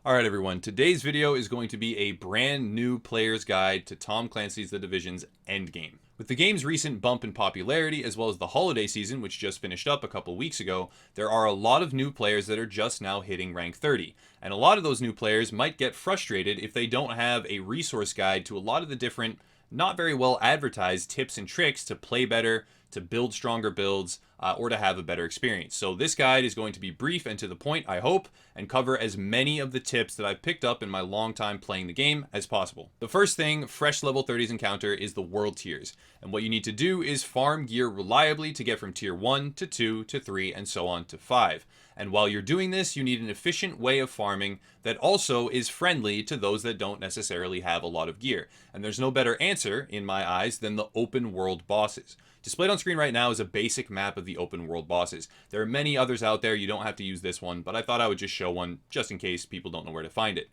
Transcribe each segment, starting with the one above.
Alright everyone, today's video is going to be a brand new player's guide to Tom Clancy's The Division's Endgame. With the game's recent bump in popularity, as well as the holiday season, which just finished up a couple weeks ago, there are a lot of new players that are just now hitting rank 30. And a lot of those new players might get frustrated if they don't have a resource guide to a lot of the different, not very well advertised tips and tricks to play better, to build stronger builds, or to have a better experience. So this guide is going to be brief and to the point, I hope, and cover as many of the tips that I've picked up in my long time playing the game as possible. The first thing fresh level 30s encounter is the world tiers. And what you need to do is farm gear reliably to get from tier 1 to 2 to 3 and so on to 5. And while you're doing this, you need an efficient way of farming that also is friendly to those that don't necessarily have a lot of gear. And there's no better answer, in my eyes, than the open world bosses. Displayed on screen right now is a basic map of the open world bosses. There are many others out there, you don't have to use this one, but I thought I would just show one just in case people don't know where to find it.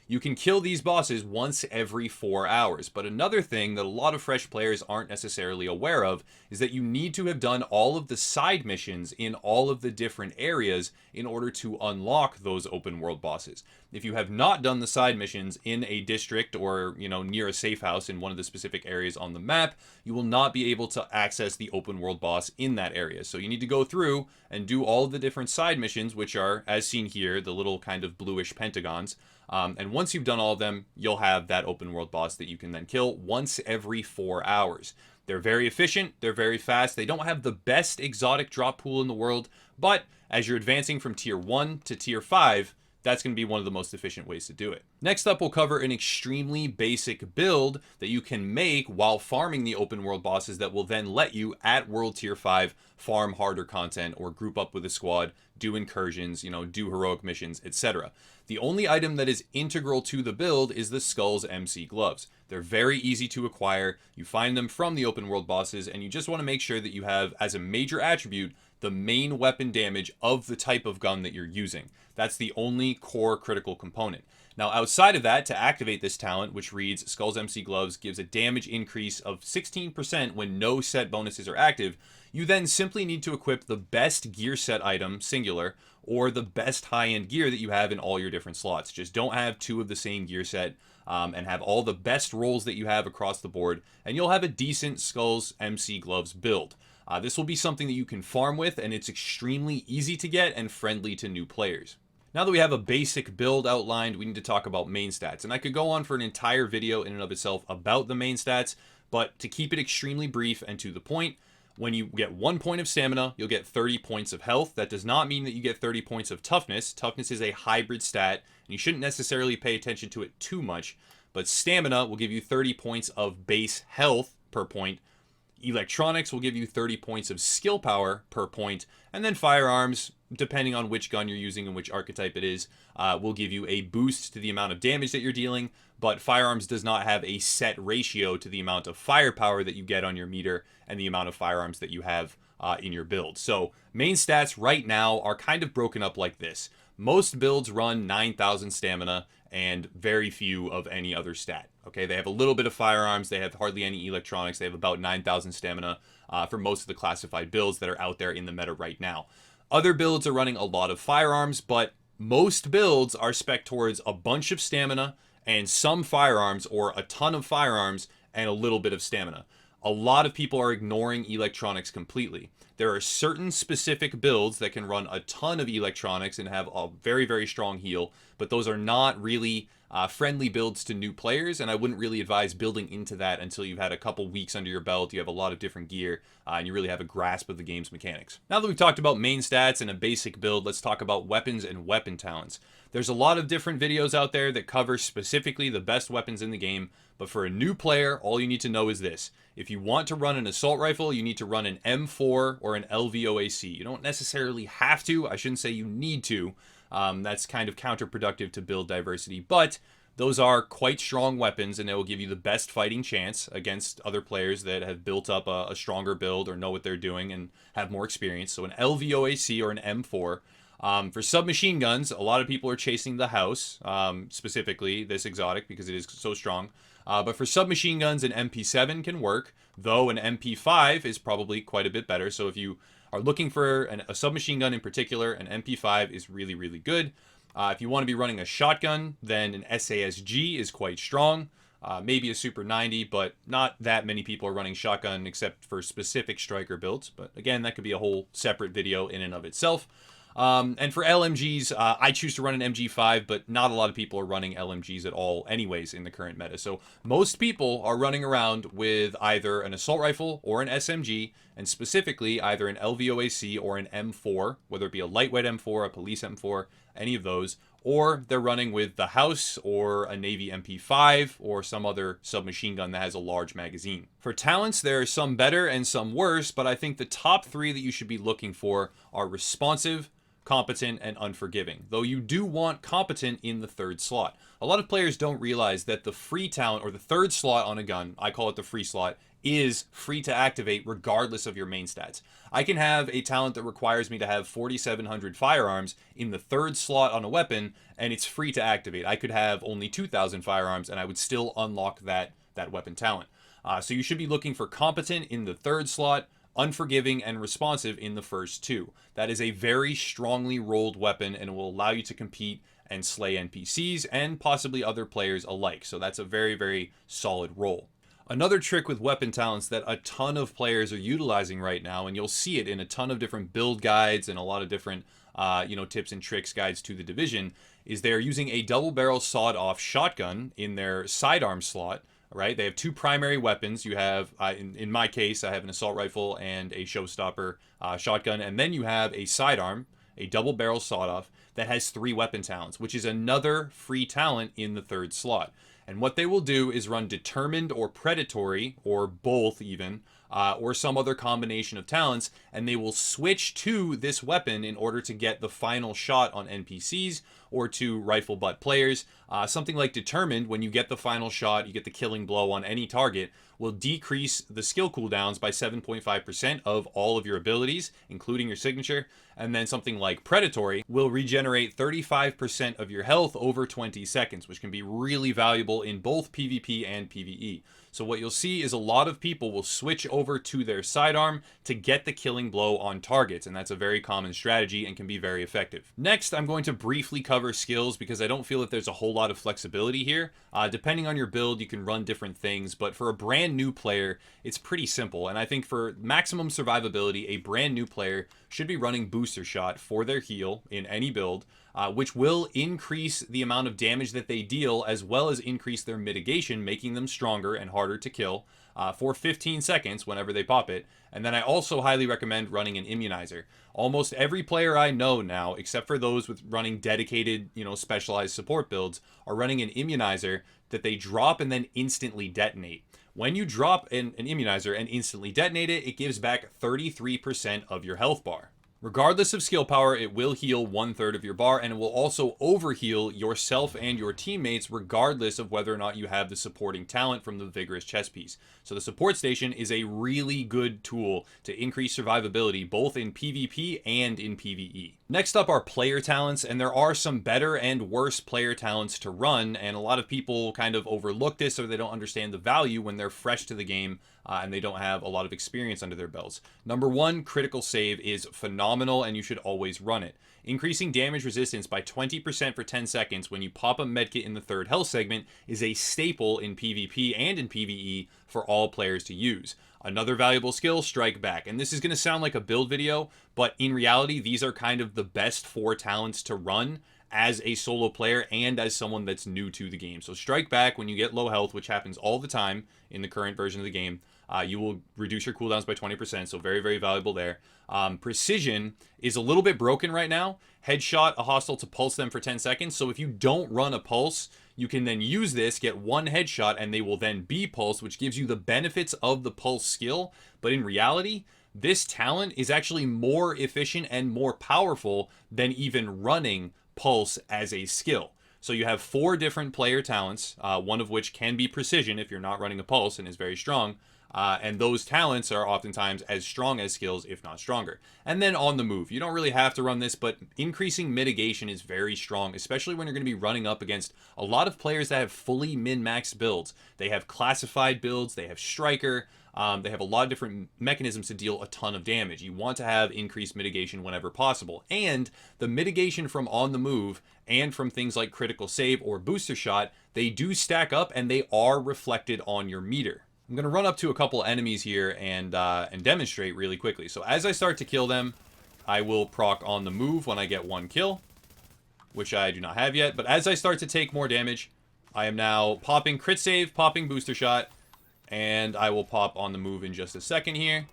You can kill these bosses once every 4 hours, but another thing that a lot of fresh players aren't necessarily aware of is that you need to have done all of the side missions in all of the different areas in order to unlock those open world bosses. If you have not done the side missions in a district or, near a safe house in one of the specific areas on the map, you will not be able to access the open world boss in that area. So you need to go through and do all of the different side missions, which are, as seen here, the little kind of bluish pentagons. And once you've done all of them, you'll have that open world boss that you can then kill once every 4 hours. They're very efficient, they're very fast, they don't have the best exotic drop pool in the world, but as you're advancing from tier 1 to tier 5, that's going to be one of the most efficient ways to do it. Next up, we'll cover an extremely basic build that you can make while farming the open world bosses that will then let you, at World Tier 5, farm harder content or group up with a squad, do incursions, do heroic missions, etc. The only item that is integral to the build is the Skull's MC gloves. They're very easy to acquire, you find them from the open world bosses, and you just want to make sure that you have, as a major attribute, the main weapon damage of the type of gun that you're using. That's the only core critical component. Now, outside of that, to activate this talent, which reads Skull's MC Gloves gives a damage increase of 16% when no set bonuses are active, you then simply need to equip the best gear set item, singular, or the best high-end gear that you have in all your different slots. Just don't have two of the same gear set, and have all the best rolls that you have across the board, and you'll have a decent Skull's MC Gloves build. This will be something that you can farm with, and it's extremely easy to get and friendly to new players. Now that we have a basic build outlined, we need to talk about main stats. And I could go on for an entire video in and of itself about the main stats, but to keep it extremely brief and to the point, when you get 1 point of stamina, you'll get 30 points of health. That does not mean that you get 30 points of toughness. Toughness is a hybrid stat, and you shouldn't necessarily pay attention to it too much, but stamina will give you 30 points of base health per point. Electronics will give you 30 points of skill power per point, and then firearms, depending on which gun you're using and which archetype it is, will give you a boost to the amount of damage that you're dealing, but firearms does not have a set ratio to the amount of firepower that you get on your meter and the amount of firearms that you have in your build. So main stats right now are kind of broken up like this. Most builds run 9,000 stamina and very few of any other stat. Okay, they have a little bit of firearms, they have hardly any electronics, they have about 9,000 stamina for most of the classified builds that are out there in the meta right now. Other builds are running a lot of firearms, but most builds are spec towards a bunch of stamina and some firearms, or a ton of firearms and a little bit of stamina. A lot of people are ignoring electronics completely. There are certain specific builds that can run a ton of electronics and have a very, very strong heal, but those are not really friendly builds to new players, and I wouldn't really advise building into that until you've had a couple weeks under your belt, you have a lot of different gear, and you really have a grasp of the game's mechanics. Now that we've talked about main stats and a basic build, let's talk about weapons and weapon talents. There's a lot of different videos out there that cover specifically the best weapons in the game, but for a new player, all you need to know is this. If you want to run an assault rifle, you need to run an M4 or an LVOAC. You don't necessarily have to. I shouldn't say you need to. That's kind of counterproductive to build diversity, but those are quite strong weapons, and they will give you the best fighting chance against other players that have built up a stronger build or know what they're doing and have more experience. So an LVOAC or an M4. For submachine guns, a lot of people are chasing the house, specifically this exotic because it is so strong. But for submachine guns, an MP7 can work, though an MP5 is probably quite a bit better. So if you are looking for a submachine gun in particular, an MP5 is really, really good. If you want to be running a shotgun, then an SASG is quite strong. Maybe a Super 90, but not that many people are running shotgun except for specific striker builds. But again, that could be a whole separate video in and of itself. And for LMGs, I choose to run an MG5, but not a lot of people are running LMGs at all anyways in the current meta. So most people are running around with either an assault rifle or an SMG, and specifically either an LVOAC or an M4, whether it be a lightweight M4, a police M4, any of those, or they're running with the House or a Navy MP5 or some other submachine gun that has a large magazine. For talents, there are some better and some worse, but I think the top 3 that you should be looking for are responsive, competent, and unforgiving, though you do want competent in the 3rd slot. A lot of players don't realize that the free talent, or the 3rd slot on a gun, I call it the free slot, is free to activate regardless of your main stats. I can have a talent that requires me to have 4,700 firearms in the 3rd slot on a weapon, and it's free to activate. I could have only 2,000 firearms, and I would still unlock that weapon talent. So you should be looking for competent in the 3rd slot, unforgiving, and responsive in the first 2. That is a very strongly rolled weapon, and it will allow you to compete and slay NPCs and possibly other players alike. So that's a very, very solid roll. Another trick with weapon talents that a ton of players are utilizing right now, and you'll see it in a ton of different build guides and a lot of different tips and tricks guides to the division, is they're using a double barrel sawed-off shotgun in their sidearm slot. Right? They have 2 primary weapons. You have, in my case, I have an assault rifle and a showstopper shotgun, and then you have a sidearm, a double barrel sawed-off, that has 3 weapon talents, which is another free talent in the 3rd slot. And what they will do is run determined or predatory, or both even, or some other combination of talents, and they will switch to this weapon in order to get the final shot on NPCs or to rifle butt players. Something like determined, when you get the final shot, you get the killing blow on any target, will decrease the skill cooldowns by 7.5% of all of your abilities, including your signature. And then something like predatory will regenerate 35% of your health over 20 seconds, which can be really valuable in both PvP and PvE. So what you'll see is a lot of people will switch over to their sidearm to get the killing blow on targets, and that's a very common strategy and can be very effective. Next, I'm going to briefly cover skills because I don't feel that there's a whole lot of flexibility here. Depending on your build, you can run different things, but for a brand new player, it's pretty simple. And I think for maximum survivability, a brand new player should be running booster shot for their heal in any build, which will increase the amount of damage that they deal, as well as increase their mitigation, making them stronger and harder to kill for 15 seconds whenever they pop it. And then I also highly recommend running an immunizer. Almost every player I know now, except for those with running dedicated, specialized support builds, are running an immunizer that they drop and then instantly detonate. When you drop an immunizer and instantly detonate it, it gives back 33% of your health bar. Regardless of skill power, it will heal 1/3 of your bar, and it will also overheal yourself and your teammates regardless of whether or not you have the supporting talent from the Vigorous chest piece. So the support station is a really good tool to increase survivability both in PvP and in PvE. Next up are player talents, and there are some better and worse player talents to run, and a lot of people kind of overlook this or they don't understand the value when they're fresh to the game and they don't have a lot of experience under their belts. Number 1, critical save is phenomenal, and you should always run it. Increasing damage resistance by 20% for 10 seconds when you pop a medkit in the 3rd health segment is a staple in PvP and in PvE for all players to use. Another valuable skill, strike back. And this is going to sound like a build video, but in reality, these are kind of the best 4 talents to run as a solo player and as someone that's new to the game. So strike back when you get low health, which happens all the time in the current version of the game. You will reduce your cooldowns by 20%, so very, very valuable there. Precision is a little bit broken right now. Headshot a hostile to pulse them for 10 seconds, so if you don't run a pulse, you can then use this, get 1 headshot, and they will then be pulsed, which gives you the benefits of the pulse skill. But in reality, this talent is actually more efficient and more powerful than even running pulse as a skill. So you have 4 different player talents, one of which can be precision if you're not running a pulse and is very strong. And those talents are oftentimes as strong as skills, if not stronger. And then on the move, you don't really have to run this, but increasing mitigation is very strong, especially when you're going to be running up against a lot of players that have fully min-max builds. They have classified builds, they have striker, They have a lot of different mechanisms to deal a ton of damage. You want to have increased mitigation whenever possible. And the mitigation from on the move and from things like critical save or booster shot, they do stack up and they are reflected on your meter. I'm going to run up to a couple enemies here and demonstrate really quickly. So as I start to kill them, I will proc on the move when I get one kill, which I do not have yet. But as I start to take more damage, I am now popping crit save, popping booster shot, and I will pop on the move in just a second here.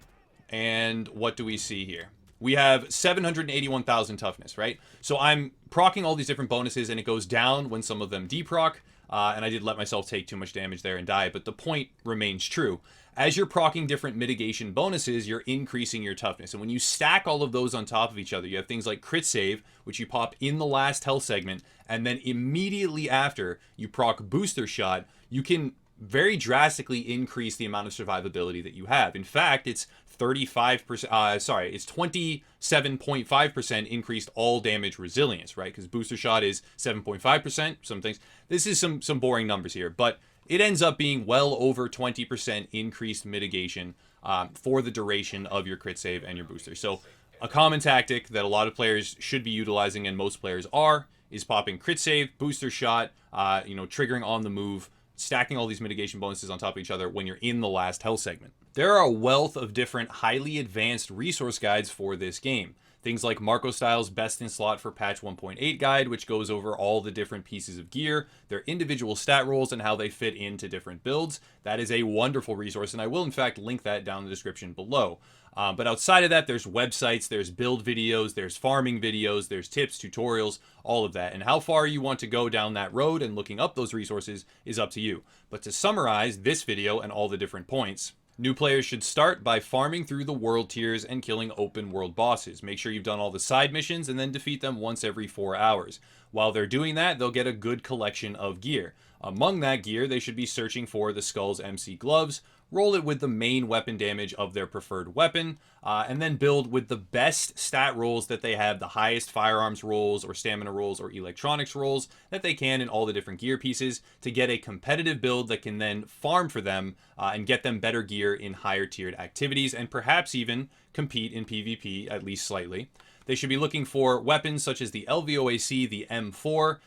And what do we see here? We have 781,000 toughness, right? So I'm proccing all these different bonuses, and it goes down when some of them deproc. And I did let myself take too much damage there and die, but the point remains true. As you're proccing different mitigation bonuses, you're increasing your toughness. And when you stack all of those on top of each other, you have things like crit save, which you pop in the last health segment, and then immediately after you proc booster shot, you can very drastically increase the amount of survivability that you have. In fact, it's 35%, it's 27.5% increased all damage resilience, right? Because booster shot is 7.5%, some things. This is some boring numbers here, but it ends up being well over 20% increased mitigation for the duration of your crit save and your booster. So a common tactic that a lot of players should be utilizing, and most players are, is popping crit save, booster shot, triggering on the move, stacking all these mitigation bonuses on top of each other when you're in the last health segment. There are a wealth of different highly advanced resource guides for this game. Things like Marco Style's Best in Slot for Patch 1.8 guide, which goes over all the different pieces of gear, their individual stat rolls, and how they fit into different builds. That is a wonderful resource, and I will in fact link that down in the description below. But outside of that, there's websites, there's build videos, there's farming videos, there's tips, tutorials, all of that. And how far you want to go down that road and looking up those resources is up to you. But to summarize this video and all the different points, new players should start by farming through the world tiers and killing open world bosses. Make sure you've done all the side missions and then defeat them once every 4 hours. While they're doing that, they'll get a good collection of gear. Among that gear, they should be searching for the Skull's MC gloves, roll it with the main weapon damage of their preferred weapon, and then build with the best stat rolls that they have, the highest firearms rolls or stamina rolls or electronics rolls that they can in all the different gear pieces to get a competitive build that can then farm for them and get them better gear in higher tiered activities and perhaps even compete in PvP at least slightly. They should be looking for weapons such as the LVOAC, the M4,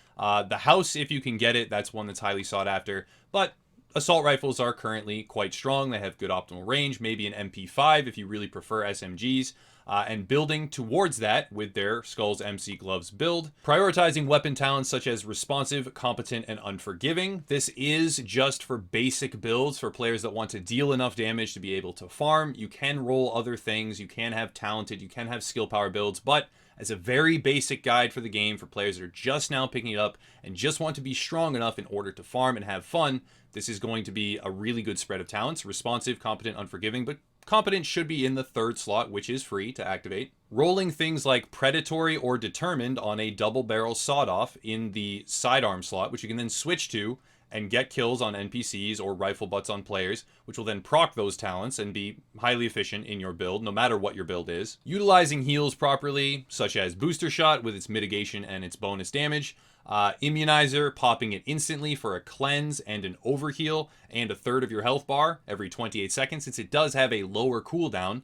the House if you can get it, that's one that's highly sought after, but assault rifles are currently quite strong. They have good optimal range, maybe an MP5 if you really prefer SMGs, and building towards that with their Skull's MC Gloves build. Prioritizing weapon talents such as responsive, competent, and unforgiving. This is just for basic builds for players that want to deal enough damage to be able to farm. You can roll other things, you can have talented, you can have skill power builds, but as a very basic guide for the game for players that are just now picking it up and just want to be strong enough in order to farm and have fun, this is going to be a really good spread of talents. Responsive, competent, unforgiving, but competent should be in the third slot, which is free to activate. Rolling things like predatory or determined on a double barrel sawed-off in the sidearm slot, which you can then switch to and get kills on NPCs or rifle butts on players, which will then proc those talents and be highly efficient in your build, no matter what your build is. Utilizing heals properly, such as booster shot with its mitigation and its bonus damage. Immunizer, popping it instantly for a cleanse and an overheal and a third of your health bar every 28 seconds, since it does have a lower cooldown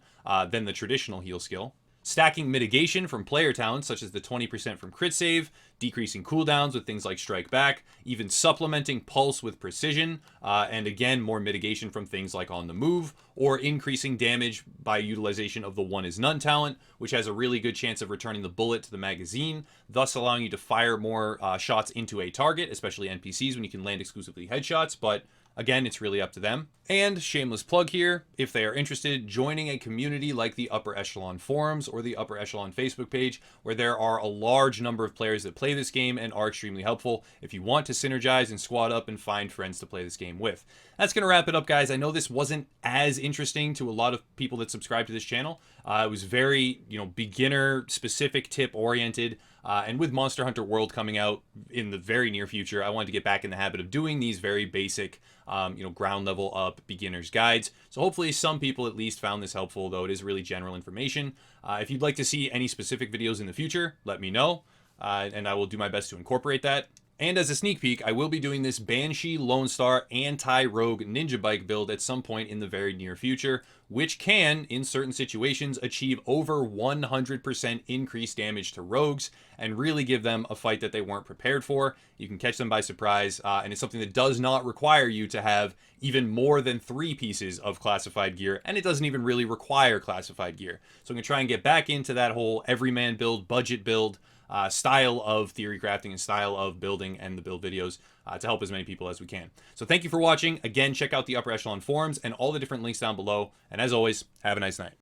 than the traditional heal skill. Stacking mitigation from player talents such as the 20% from crit save, decreasing cooldowns with things like strike back, even supplementing pulse with precision, and again more mitigation from things like on the move, or increasing damage by utilization of the one is none talent, which has a really good chance of returning the bullet to the magazine, thus allowing you to fire more shots into a target, especially NPCs when you can land exclusively headshots, but again, it's really up to them. And shameless plug here, if they are interested, joining a community like the Upper Echelon forums or the Upper Echelon Facebook page, where there are a large number of players that play this game and are extremely helpful if you want to synergize and squad up and find friends to play this game with. That's going to wrap it up, guys. I know this wasn't as interesting to a lot of people that subscribe to this channel. It was very, beginner specific tip oriented. And with Monster Hunter World coming out in the very near future, I wanted to get back in the habit of doing these very basic, ground level up beginner's guides. So hopefully some people at least found this helpful, though it is really general information. If you'd like to see any specific videos in the future, let me know, and I will do my best to incorporate that. And as a sneak peek, I will be doing this Banshee Lone Star anti-rogue ninja bike build at some point in the very near future, which can, in certain situations, achieve over 100% increased damage to rogues and really give them a fight that they weren't prepared for. You can catch them by surprise, and it's something that does not require you to have even more than 3 pieces of classified gear, and it doesn't even really require classified gear. So I'm going to try and get back into that whole everyman build, budget build, style of theory crafting and style of building and the build videos to help as many people as we can. So thank you for watching. Again, check out the Upper Echelon forums and all the different links down below. And as always, have a nice night.